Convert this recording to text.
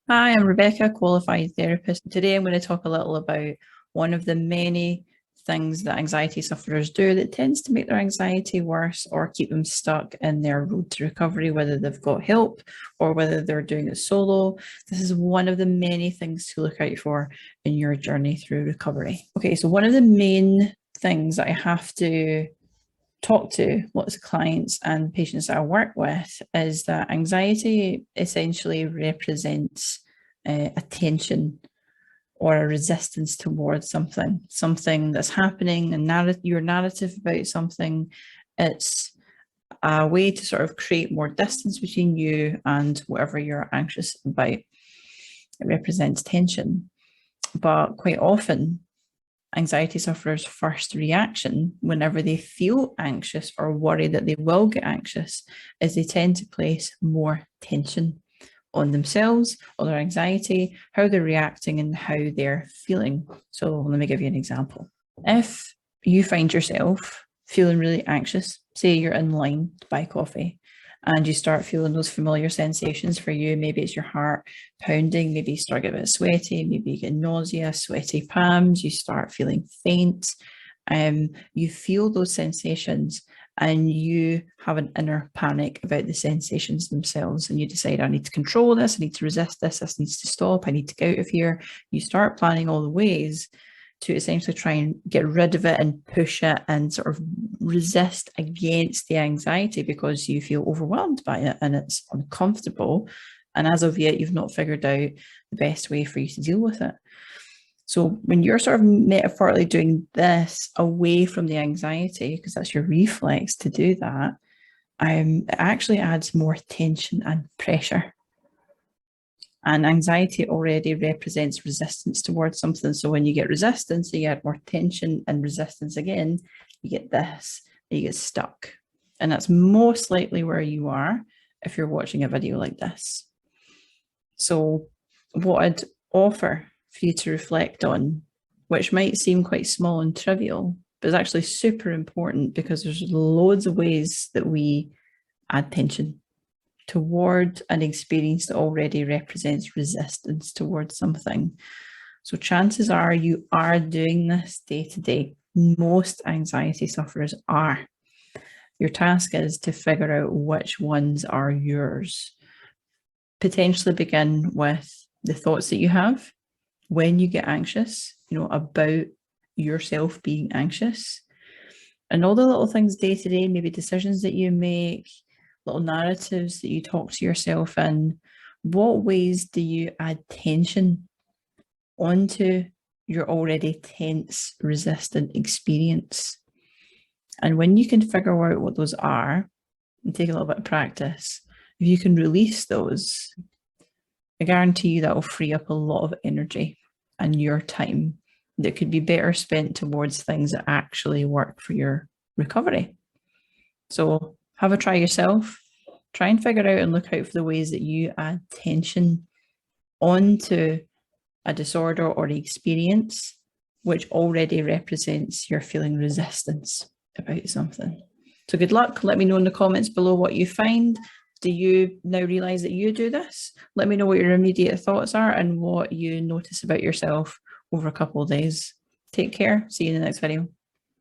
Hi, I'm Rebecca, qualified therapist. Today I'm going to talk a little about one of the many things that anxiety sufferers do that tends to make their anxiety worse or keep them stuck in their road to recovery, whether they've got help or whether they're doing it solo. This is one of the many things to look out for in your journey through recovery. Okay, so one of the main things that I have to talk to lots of clients and patients that I work with is that anxiety essentially represents a tension or a resistance towards something that's happening, and your narrative about something. It's a way to sort of create more distance between you and whatever you're anxious about. It represents tension, but quite often anxiety sufferers' first reaction whenever they feel anxious or worry that they will get anxious is they tend to place more tension on themselves, on their anxiety, how they're reacting, and how they're feeling. So let me give you an example. If you find yourself feeling really anxious, say you're in line to buy coffee, and you start feeling those familiar sensations for you. Maybe it's your heart pounding, maybe you start getting a bit sweaty, maybe you get nausea, sweaty palms, you start feeling faint. You feel those sensations and you have an inner panic about the sensations themselves, and you decide, I need to control this, I need to resist this needs to stop, I need to get out of here. You start planning all the ways to essentially try and get rid of it and push it and sort of resist against the anxiety because you feel overwhelmed by it and it's uncomfortable. And as of yet, you've not figured out the best way for you to deal with it. So when you're sort of metaphorically doing this away from the anxiety, because that's your reflex to do that, it actually adds more tension and pressure. And anxiety already represents resistance towards something. So when you get resistance, you add more tension and resistance again, you get this, you get stuck. And that's most likely where you are if you're watching a video like this. So what I'd offer for you to reflect on, which might seem quite small and trivial, but is actually super important because there's loads of ways that we add tension toward an experience that already represents resistance towards something. So chances are you are doing this day to day. Most anxiety sufferers are. Your task is to figure out which ones are yours. Potentially begin with the thoughts that you have when you get anxious, about yourself being anxious, and all the little things day to day, maybe decisions that you make, little narratives that you talk to yourself in. What ways do you add tension onto your already tense, resistant experience? And when you can figure out what those are and take a little bit of practice, if you can release those, I guarantee you that will free up a lot of energy and your time that could be better spent towards things that actually work for your recovery. So have a try yourself. Try and figure out and look out for the ways that you add tension onto a disorder or experience which already represents your feeling resistance about something. So good luck. Let me know in the comments below what you find. Do you now realize that you do this? Let me know what your immediate thoughts are and what you notice about yourself over a couple of days. Take care. See you in the next video.